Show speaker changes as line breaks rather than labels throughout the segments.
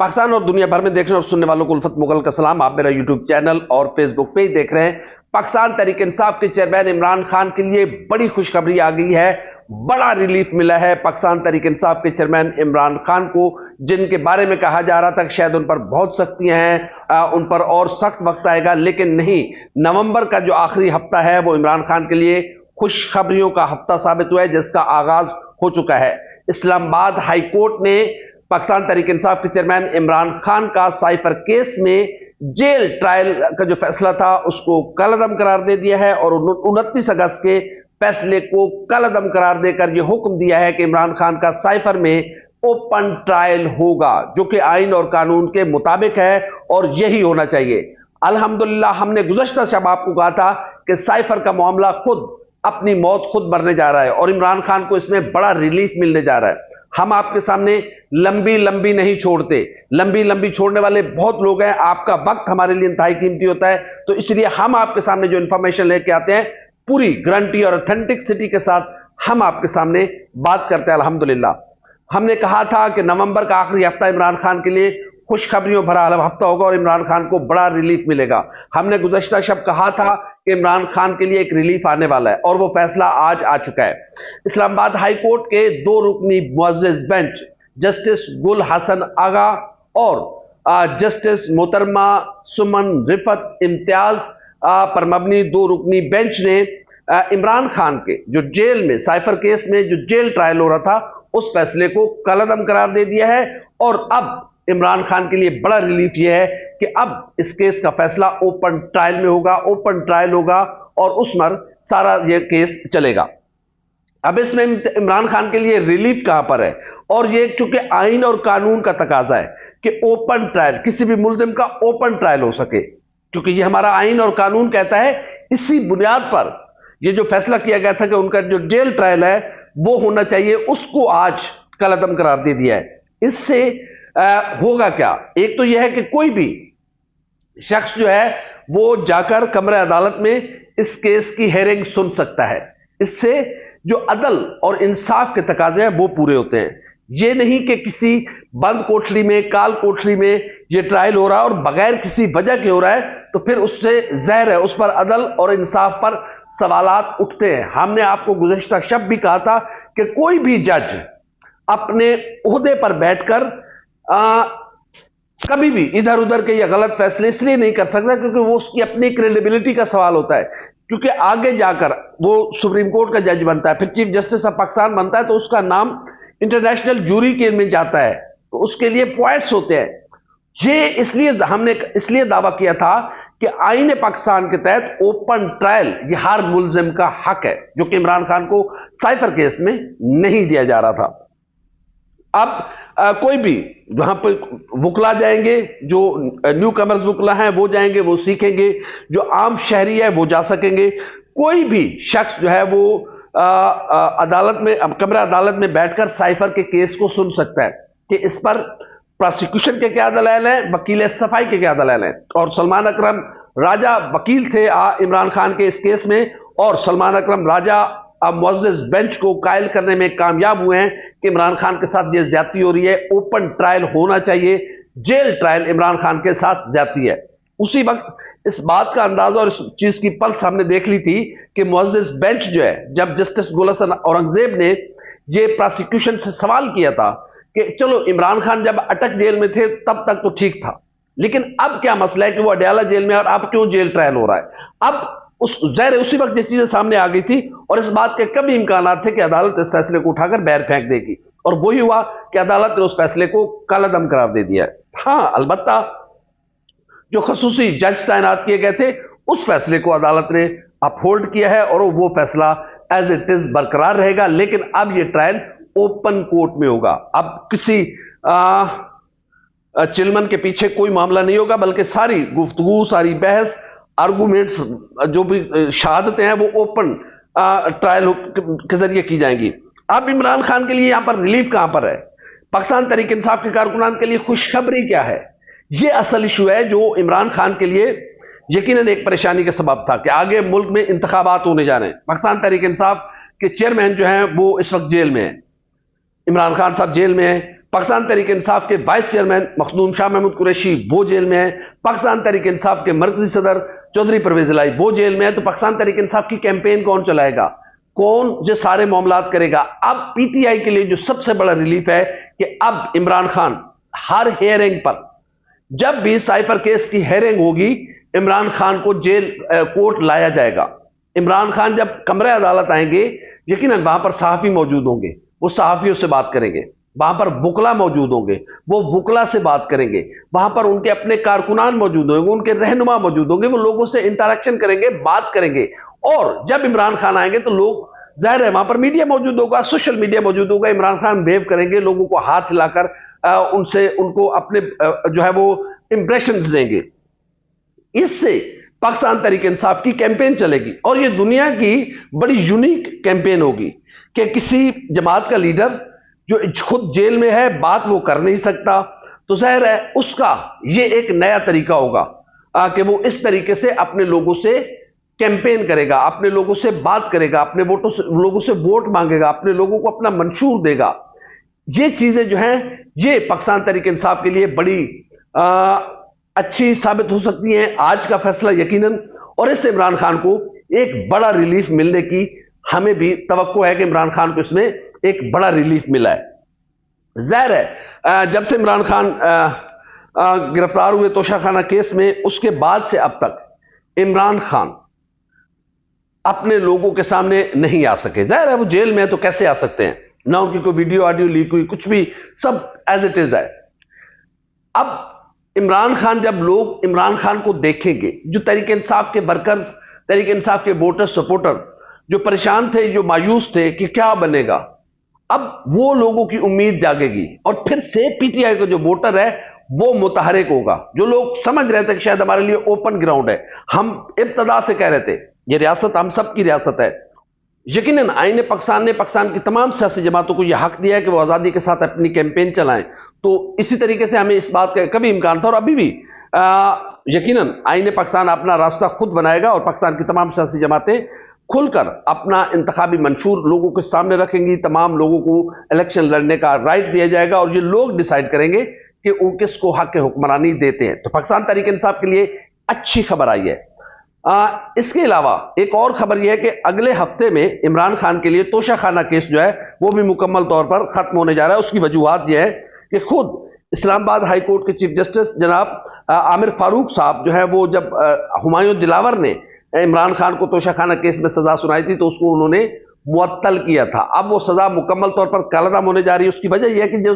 पाकिस्तान और दुनिया भर में देखने और सुनने वालों को उल्फत मुगल का सलाम। आप मेरा यूट्यूब चैनल और फेसबुक पेज देख रहे हैं। पाकिस्तान तहरीक इंसाफ के चेयरमैन इमरान खान के लिए बड़ी खुशखबरी आ गई है, बड़ा रिलीफ मिला है पाकिस्तान तहरीक इंसाफ के चेयरमैन इमरान खान को, जिनके बारे में कहा जा रहा था कि शायद उन पर बहुत सख्तियां हैं, उन पर और सख्त वक्त आएगा, लेकिन नहीं। नवंबर का जो आखिरी हफ्ता है वो इमरान खान के लिए खुशखबरियों का हफ्ता साबित हुआ है, जिसका आगाज हो चुका है। इस्लामाबाद हाई कोर्ट ने पाकिस्तान तहरीक इंसाफ के चेयरमैन इमरान खान का साइफर केस में जेल ट्रायल का जो फैसला था उसको कलअदम करार दे दिया है और 29 अगस्त के फैसले को कलअदम करार देकर यह हुक्म दिया है कि इमरान खान का साइफर में ओपन ट्रायल होगा, जो कि आइन और कानून के मुताबिक है और यही होना चाहिए। अल्हम्दुलिल्लाह, हमने गुज़श्ता शब आपको कहा था कि साइफर का मामला खुद अपनी मौत खुद मरने जा रहा है और इमरान खान को इसमें बड़ा रिलीफ मिलने जा रहा है। हम आपके सामने लंबी लंबी नहीं छोड़ते, लंबी लंबी छोड़ने वाले बहुत लोग हैं। आपका वक्त हमारे लिए इंतहाई कीमती होता है, तो इसलिए हम आपके सामने जो इंफॉर्मेशन लेके आते हैं पूरी गारंटी और ऑथेंटिसिटी के साथ हम आपके सामने बात करते हैं। अल्हम्दुलिल्लाह, हमने कहा था कि नवंबर का आखिरी हफ्ता इमरान खान के लिए खुशखबरियों भरा हफ्ता होगा और इमरान खान को बड़ा रिलीफ मिलेगा। हमने गुज़श्ता शब कहा था कि इमरान खान के लिए एक रिलीफ आने वाला है और वो फैसला आज आ चुका है। इस्लामाबाद हाई कोर्ट के 2 रुकनी मुअज़्ज़ज़ बेंच जस्टिस गुल हसन आगा और जस्टिस मोहतरमा सुमन रिफत इम्तियाज पर मबनी 2 रुकनी बेंच ने इमरान खान के जो जेल में साइफर केस में जो जेल ट्रायल हो रहा था उस फैसले को कलअदम करार दे दिया है। और अब इमरान खान के लिए बड़ा रिलीफ यह है कि अब इस केस का फैसला ओपन ट्रायल में होगा, ओपन ट्रायल होगा और उस पर सारा यह केस चलेगा। अब इसमें इमरान खान के लिए रिलीफ कहां पर है, और यह चूंकि आइन और कानून का तकाजा है कि ओपन ट्रायल, किसी भी मुल्जिम का ओपन ट्रायल हो सके, क्योंकि यह हमारा आइन और कानून कहता है। इसी बुनियाद पर यह जो फैसला किया गया था कि उनका जो जेल ट्रायल है वो होना चाहिए, उसको आज कलअदम करार दे दिया है। इससे होगा क्या, एक तो यह है कि कोई भी शख्स जो है वो जाकर कमरे अदालत में इस केस की हेयरिंग सुन सकता है। इससे जो अदल और इंसाफ के तकाजे हैं वो पूरे होते हैं। ये नहीं कि किसी बंद कोठरी में, काल कोठरी में ये ट्रायल हो रहा है और बगैर किसी वजह के हो रहा है, तो फिर उससे ज़हर है, उस पर अदल और इंसाफ पर सवालात उठते हैं। हमने आपको गुज़श्ता शब भी कहा था कि कोई भी जज अपने ओहदे पर बैठकर कभी भी इधर उधर के या गलत फैसले इसलिए नहीं कर सकता क्योंकि वो उसकी अपनी क्रेडिबिलिटी का सवाल होता है, क्योंकि आगे जाकर वो सुप्रीम कोर्ट का जज बनता है, फिर चीफ जस्टिस ऑफ पाकिस्तान बनता है, तो उसका नाम इंटरनेशनल जूरी के में जाता है, तो उसके लिए पॉइंट्स होते हैं। ये इसलिए हमने इसलिए दावा किया था कि आईन पाकिस्तान के तहत ओपन ट्रायल ये हर मुल्जिम का हक है, जो कि इमरान खान को साइफर केस में नहीं दिया जा रहा था। अब कोई भी वहां पर वुकला जाएंगे, जो न्यू कमर्स वुकला हैं वो जाएंगे, वो सीखेंगे, जो आम शहरी है वो जा सकेंगे। कोई भी शख्स जो है वो अदालत में, कमरा अदालत में बैठकर साइफर के केस को सुन सकता है कि इस पर प्रोसिक्यूशन के क्या दलाल हैं, वकील सफाई के क्या दलाल हैं। और सलमान अकरम राजा वकील थे इमरान खान के इस केस में, और सलमान अकरम राजा मुअज़्ज़ज़ बेंच को कायल करने में कामयाब हुए हैं कि इमरान खान के साथ ये ज्यादती हो रही है, ओपन ट्रायल होना चाहिए, जेल ट्रायल इमरान खान के साथ ज्यादती है। उसी वक्त इस बात का अंदाजा और इस चीज की पल्स हमने देख ली थी कि मुअज़्ज़ज़ बेंच जो है, जब जस्टिस गुल हसन औरंगजेब ने ये प्रोसिक्यूशन से सवाल किया था कि चलो इमरान खान जब अटक जेल में थे तब तक तो ठीक था, लेकिन अब क्या मसला है कि वो अडयाला जेल में और अब क्यों जेल ट्रायल हो रहा है। अब उसी वक्त ये चीजें सामने आ गई थी और इस बात के कभी इम्कान थे कि अदालत इस फैसले को उठाकर बैर फेंक देगी, और वही हुआ कि अदालत ने उस फैसले को कलअदम करार दे दिया है। हाँ, अलबत्ता जो खसूसी जज तैनात किए गए थे उस फैसले को अदालत ने अपहोल्ड किया है और वो फैसला एज इट इज बरकरार रहेगा, लेकिन अब ये ट्रायल ओपन कोर्ट में होगा। अब किसी चिलमन के पीछे कोई मामला नहीं होगा, बल्कि सारी गुफ्तगू, सारी बहस, आर्गूमेंट्स, जो भी शहादतें हैं वो ओपन ट्रायल के जरिए की जाएंगी। अब इमरान खान के लिए यहां पर रिलीफ कहां पर है, पाकिस्तान तहरीक इंसाफ के कारकुनान के लिए खुशखबरी क्या है, यह असल इशू है जो इमरान खान के लिए यकीनन एक परेशानी का सबब था कि आगे मुल्क में इंतखाबात होने जा रहे हैं। पाकिस्तान तहरीक इंसाफ के चेयरमैन जो हैं वो इस वक्त जेल में है, इमरान खान साहब जेल में है, पाकिस्तान तहरीक इंसाफ के वाइस चेयरमैन मखदूम शाह महमूद कुरैशी वो जेल में है, पाकिस्तान तहरीक इंसाफ के मरकजी सदर चौधरी परवेज इलाही वो जेल में है। तो पाकिस्तान तहरीक इंसाफ की कैंपेन कौन चलाएगा, कौन जो सारे मामलात करेगा? अब पीटीआई के लिए जो सबसे बड़ा रिलीफ है कि अब इमरान खान हर हेयरिंग पर, जब भी साइफर केस की हेयरिंग होगी, इमरान खान को जेल कोर्ट लाया जाएगा। इमरान खान जब कमरे अदालत आएंगे, यकीनन वहां पर सहाफी मौजूद होंगे, वो सहाफियों से बात करेंगे। वहां पर बुकला मौजूद होंगे, वो बुकला से बात करेंगे। वहां पर उनके अपने कारकुनान मौजूद होंगे, उनके रहनुमा मौजूद होंगे, वो लोगों से इंटरेक्शन करेंगे, बात करेंगे। और जब इमरान खान आएंगे तो लोग, जाहिर है वहां पर मीडिया मौजूद होगा, सोशल मीडिया मौजूद होगा, इमरान खान वेव करेंगे, लोगों को हाथ हिलाकर उनसे उनको अपने जो है वो इंप्रेशन देंगे। इससे पाकिस्तान तहरीक इंसाफ की कैंपेन चलेगी और ये दुनिया की बड़ी यूनिक कैंपेन होगी कि किसी जमात का लीडर जो खुद जेल में है, बात वो कर नहीं सकता, तो जाहिर है उसका ये एक नया तरीका होगा कि वो इस तरीके से अपने लोगों से कैंपेन करेगा, अपने लोगों से बात करेगा, अपने वोटों से लोगों से वोट मांगेगा, अपने लोगों को अपना मंशूर देगा। ये चीजें जो हैं ये पाकिस्तान तहरीक इंसाफ के लिए बड़ी अच्छी साबित हो सकती हैं। आज का फैसला यकीनन, और इससे इमरान खान को एक बड़ा रिलीफ मिलने की हमें भी तवक्को है कि इमरान खान को इसमें एक बड़ा रिलीफ मिला है। जाहिर है जब से इमरान खान गिरफ्तार हुए तोशाखाना केस में, उसके बाद से अब तक इमरान खान अपने लोगों के सामने नहीं आ सके। जाहिर है वो जेल में है तो कैसे आ सकते हैं, ना उनकी कोई वीडियो ऑडियो लीक हुई, कुछ भी, सब एज इट इज है। अब इमरान खान, जब लोग इमरान खान को देखेंगे, जो तहरीक इंसाफ के वर्कर्स, तहरीक इंसाफ के वोटर सपोर्टर जो परेशान थे, जो मायूस थे कि क्या बनेगा, अब वो लोगों की उम्मीद जागेगी और फिर से पीटीआई का जो वोटर है वो मुतहरिक होगा। जो लोग समझ रहे थे कि शायद हमारे लिए ओपन ग्राउंड है, हम इब्तदा से कह रहे थे ये रियासत हम सब की रियासत है, यकीनन आईन पाकिस्तान ने पाकिस्तान की तमाम सियासी जमातों को यह हक दिया है कि वो आज़ादी के साथ अपनी कैंपेन चलाएं। तो इसी तरीके से हमें इस बात का कभी इम्कान था और अभी भी यकीनन आईन पाकिस्तान अपना रास्ता खुद बनाएगा और पाकिस्तान की तमाम सियासी जमातें खुलकर अपना इंतखाबी मंशूर लोगों के सामने रखेंगी। तमाम लोगों को इलेक्शन लड़ने का राइट दिया जाएगा और ये लोग डिसाइड करेंगे कि वो किसको हक हुक्मरानी देते हैं। तो पाकिस्तान तहरीक इंसाफ के लिए अच्छी खबर आई है। इसके अलावा एक और खबर यह है कि अगले हफ्ते में इमरान खान के लिए तोशाखाना केस जो है वो भी मुकम्मल तौर पर खत्म होने जा रहा है। उसकी वजूहत यह है कि खुद इस्लामाबाद हाई कोर्ट के चीफ जस्टिस जनाब आमिर फारूक साहब जो है वो जब हुमायूं दिलावर ने इमरान खान को तोशाखाना केस में सजा सुनाई थी तो उसको उन्होंने मुअत्तल किया था। अब वो सजा मुकम्मल तौर पर कालअदम होने जा रही है। उसकी वजह यह है कि जो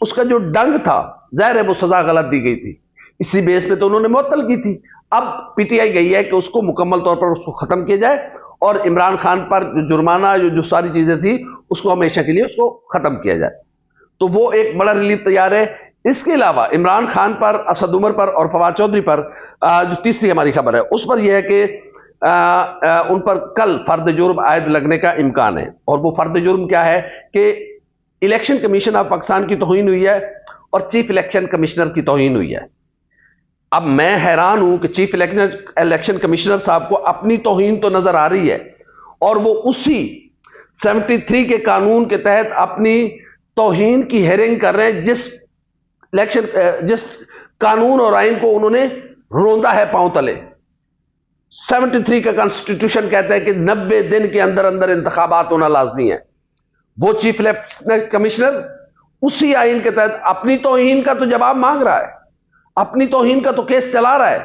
उसका जो डंग था, जाहिर है वो सजा गलत दी गई थी, इसी बेस पे तो उन्होंने मुअत्तल की थी। अब पीटीआई गई है कि उसको मुकम्मल तौर पर उसको खत्म किया जाए और इमरान खान पर जो जुर्माना जो सारी चीजें थी उसको हमेशा के लिए उसको खत्म किया जाए। तो वो एक बड़ा रिलीफ तैयार है। इसके अलावा इमरान खान पर, असद उमर पर और फवाद चौधरी पर जो तीसरी हमारी खबर है उस पर यह है कि उन पर कल फर्द जुर्म आयद लगने का इम्कान है। और वो फर्द जुर्म क्या है कि इलेक्शन कमीशन ऑफ पाकिस्तान की तौहीन हुई है और चीफ इलेक्शन कमिश्नर की तौहीन हुई है। अब मैं हैरान हूं कि चीफ इलेक्शन कमिश्नर साहब को अपनी तौहीन तो नजर आ रही है और वो उसी 73 के कानून के तहत अपनी तौहीन की हेयरिंग कर रहे हैं, जिस कानून और आइन को उन्होंने रोंदा है पांव तले। 73 का कॉन्स्टिट्यूशन कहता है कि 90 दिन के अंदर अंदर इंतखाबात होना लाजमी है। वो चीफ इलेक्शन कमिश्नर उसी आइन के तहत अपनी तौहीन का तो जवाब मांग रहा है, अपनी तौहीन का तो केस चला रहा है,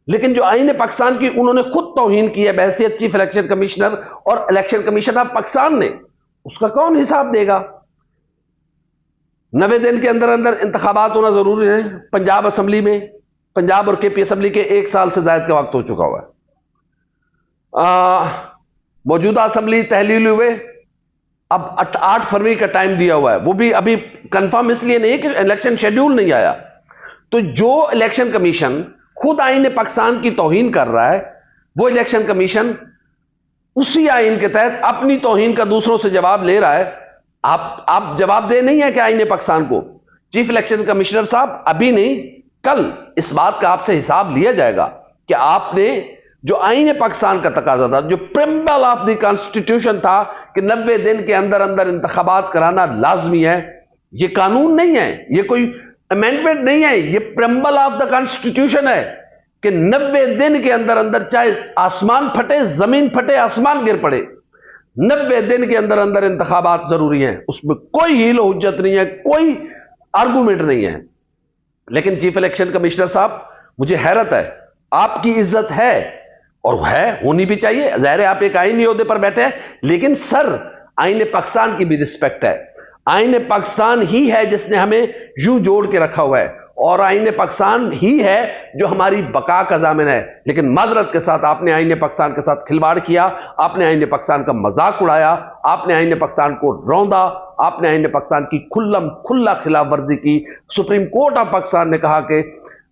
लेकिन जो आईन पाकिस्तान की उन्होंने खुद तौहीन की है बहैसियत चीफ इलेक्शन कमिश्नर और इलेक्शन कमीशन ऑफ पाकिस्तान ने, उसका कौन हिसाब देगा? 90 दिन के अंदर अंदर इंतखाबात होना जरूरी है। पंजाब असेंबली में, पंजाब और केपी असेंबली के 1 साल से ज्यादा का वक्त हो चुका हुआ है। मौजूदा असेंबली तहलील हुए, अब 8 फरवरी का टाइम दिया हुआ है, वो भी अभी कंफर्म इसलिए नहीं कि इलेक्शन शेड्यूल नहीं आया। तो जो इलेक्शन कमीशन खुद आईन पाकिस्तान की तौहीन कर रहा है, वो इलेक्शन कमीशन उसी आईन के तहत अपनी तौहीन का दूसरों से जवाब ले रहा है। आप जवाब दे नहीं है कि आईन पाकिस्तान को। चीफ इलेक्शन कमिश्नर साहब अभी नहीं, कल इस बात का आपसे हिसाब लिया जाएगा कि आपने जो आईन पाकिस्तान का तकाजा था, जो प्रिम्बल ऑफ द कॉन्स्टिट्यूशन था कि 90 दिन के अंदर अंदर इंतखाबात कराना लाजमी है, ये कानून नहीं है, ये कोई अमेंडमेंट नहीं है, ये प्रेम्बल ऑफ द कॉन्स्टिट्यूशन है कि 90 दिन के अंदर अंदर चाहे आसमान फटे, जमीन फटे, आसमान गिर पड़े, 90 दिन के अंदर अंदर इंतखाबात जरूरी हैं। उसमें कोई हीलो हुज्जत नहीं है, कोई आर्गूमेंट नहीं है। लेकिन चीफ इलेक्शन कमिश्नर साहब, मुझे हैरत है, आपकी इज्जत है और है, होनी भी चाहिए, जाहिर है आप एक आईनी ओहदे पर बैठे हैं, लेकिन सर आईने पाकिस्तान की भी रिस्पेक्ट है। आईने पाकिस्तान ही है जिसने हमें यूं जोड़ के रखा हुआ है और आईने पाकिस्तान ही है जो हमारी बका का जामिन है। लेकिन माजरत के साथ आपने आईने पाकिस्तान के साथ खिलवाड़ किया, आपने आईने पाकिस्तान का मजाक उड़ाया, आपने आईने पाकिस्तान को रौंदा, आपने आईने पाकिस्तान की खुल्ला खिलाफ वर्जी की। सुप्रीम कोर्ट ऑफ पाकिस्तान ने कहा कि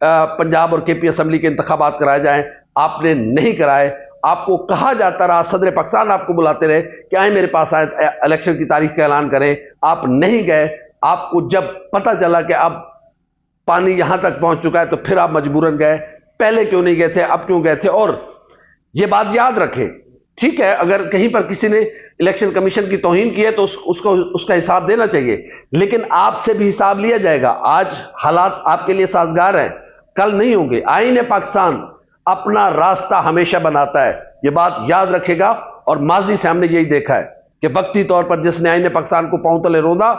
पंजाब और केपी असम्बली के इंतखाबात कराए जाएं, आपने नहीं कराए। आपको कहा जाता रहा, सदर पाकिस्तान आपको बुलाते रहे कि आए मेरे पास आए, इलेक्शन की तारीख का ऐलान करें, आप नहीं गए। आपको जब पता चला कि अब पानी यहां तक पहुंच चुका है तो फिर आप मजबूरन गए। पहले क्यों नहीं गए थे, अब क्यों गए थे? और यह बात याद रखें, ठीक है, अगर कहीं पर किसी ने इलेक्शन कमीशन की तौहीन की है तो उसका हिसाब देना चाहिए, लेकिन आपसे भी हिसाब लिया जाएगा। आज हालात आपके लिए साजगार हैं, कल नहीं होंगे। आईने पाकिस्तान अपना रास्ता हमेशा बनाता है, यह बात याद रखेगा। और माजी से हमने यही देखा है कि वक्ती तौर पर जिसने आईने पाकिस्तान को पांव तले रोंदा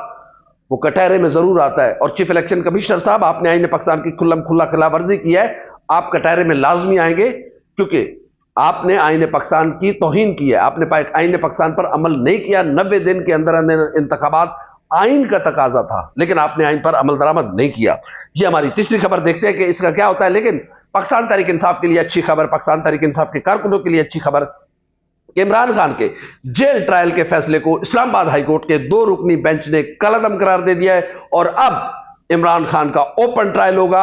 वो कटहरे में जरूर आता है। और चीफ इलेक्शन कमिश्नर साहब, आपने आईने पाकिस्तान की खुल्ला खिलाफवर्जी की है, आप कटहरे में लाजमी आएंगे, क्योंकि आपने आईने पाकिस्तान की तौहीन की है, आपने आईने पाकिस्तान पर अमल नहीं किया। 90 दिन के अंदर अंदर इंतखाबात आइन का तकाजा था, लेकिन आपने आइन पर अमल दरामद नहीं किया। यह हमारी तीसरी खबर, देखते हैं कि इसका क्या होता है। लेकिन पाकिस्तान तहरीक इंसाफ के लिए अच्छी खबर, पाकिस्तान तहरीक इंसाफ के कारकुनों के लिए अच्छी खबर, इमरान खान के जेल ट्रायल के फैसले को इस्लामाबाद हाईकोर्ट के 2 रुकनी बेंच ने कलअदम करार दे दिया है और अब इमरान खान का ओपन ट्रायल होगा।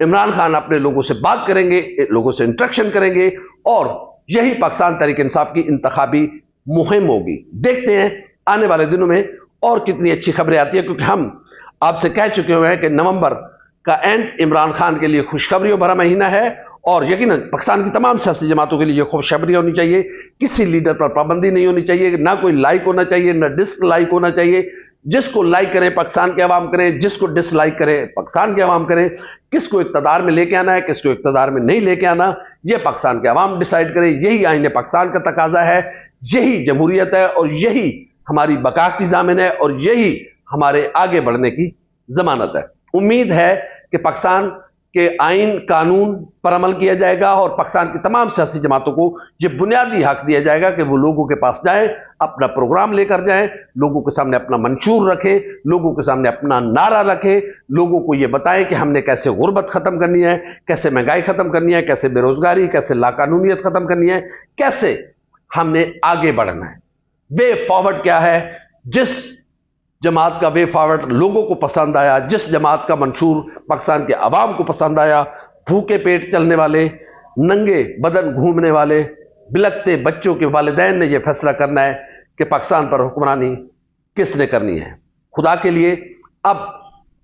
इमरान खान अपने लोगों से बात करेंगे, लोगों से इंटरेक्शन करेंगे और यही पाकिस्तान तहरीक इंसाफ की इंतखाबी मुहिम होगी। देखते हैं आने वाले दिनों में और कितनी अच्छी खबरें आती है, क्योंकि हम आपसे कह चुके हुए हैं कि नवंबर का एंड इमरान खान के लिए खुशखबरियों भरा महीना है और यकीनन पाकिस्तान की तमाम सियासी जमातों के लिए यह खुशखबरी होनी चाहिए। किसी लीडर पर पाबंदी नहीं होनी चाहिए, ना कोई लाइक होना चाहिए, ना डिसलाइक होना चाहिए। जिसको लाइक करें पाकिस्तान के अवाम करें, जिसको डिसलाइक करें पाकिस्तान के अवाम करें। किसको इक़्तिदार में लेके आना है, किसको इक़्तिदार में नहीं लेके आना, यह पाकिस्तान के अवाम डिसाइड करें। यही आईने पाकिस्तान का तकाजा है, यही जमहूरियत है और यही हमारी बका की जामिन है और यही हमारे आगे बढ़ने की जमानत है। उम्मीद है कि पाकिस्तान के आइन कानून पर अमल किया जाएगा और पाकिस्तान की तमाम सियासी जमातों को यह बुनियादी हक दिया जाएगा कि वो लोगों के पास जाएं, अपना प्रोग्राम लेकर जाएं, लोगों के सामने अपना मंशूर रखें, लोगों के सामने अपना नारा रखें, लोगों को यह बताएं कि हमने कैसे गुर्बत खत्म करनी है, कैसे महंगाई खत्म करनी है, कैसे बेरोजगारी, कैसे लाकानूनियत खत्म करनी है, कैसे हमने आगे बढ़ना है। वे फॉरवर्ड क्या है? जिस जमात का वे फॉरवर्ड लोगों को पसंद आया, जिस जमात का मंशूर पाकिस्तान के अवाम को पसंद आया, भूखे पेट चलने वाले, नंगे बदन घूमने वाले, बिलखते बच्चों के वालिदैन ने यह फैसला करना है कि पाकिस्तान पर हुक्मरानी किसने करनी है। खुदा के लिए अब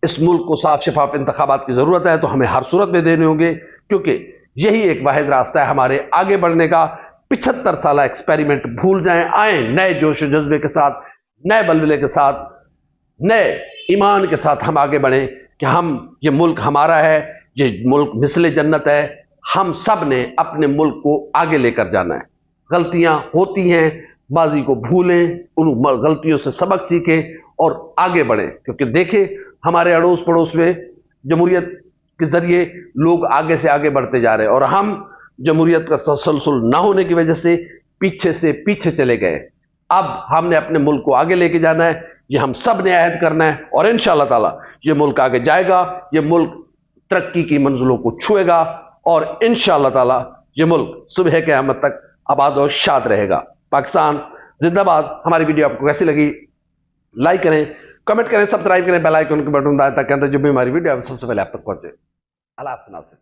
इस मुल्क को साफ शफाफ इंतखाबात की जरूरत है, तो हमें हर सूरत में देने होंगे, क्योंकि यही एक वाहिद रास्ता है हमारे आगे बढ़ने का। 75 साल एक्सपेरिमेंट भूल जाएं, आए नए जोश जज्बे के साथ, नए बलबले के साथ, नए ईमान के साथ हम आगे बढ़ें कि ये मुल्क हमारा है, ये मुल्क मिसले जन्नत है। हम सब ने अपने मुल्क को आगे लेकर जाना है। गलतियां होती हैं, माजी को भूलें, उन गलतियों से सबक सीखें और आगे बढ़ें, क्योंकि देखें हमारे अड़ोस पड़ोस में जमहूरियत के जरिए लोग आगे से आगे बढ़ते जा रहे हैं और हम जमहूरियत का तसलसल ना होने की वजह से पीछे चले गए। अब हमने अपने मुल्क को आगे लेके जाना है, ये हम सब ने अहद करना है और इंशाअल्लाह ताला ये मुल्क आगे जाएगा, ये मुल्क तरक्की की मंजिलों को छुएगा और इंशाअल्लाह ताला ये मुल्क सुबह क़यामत तक आबाद और शाद रहेगा। पाकिस्तान जिंदाबाद। हमारी वीडियो आपको कैसी लगी? लाइक करें, कमेंट करें, सब्सक्राइब करें, बेल आइकन के बटन दबाएं ताकि जो भी हमारी वीडियो सबसे पहले आप तक पहुंचे। अल्लाह हाफ़िज़।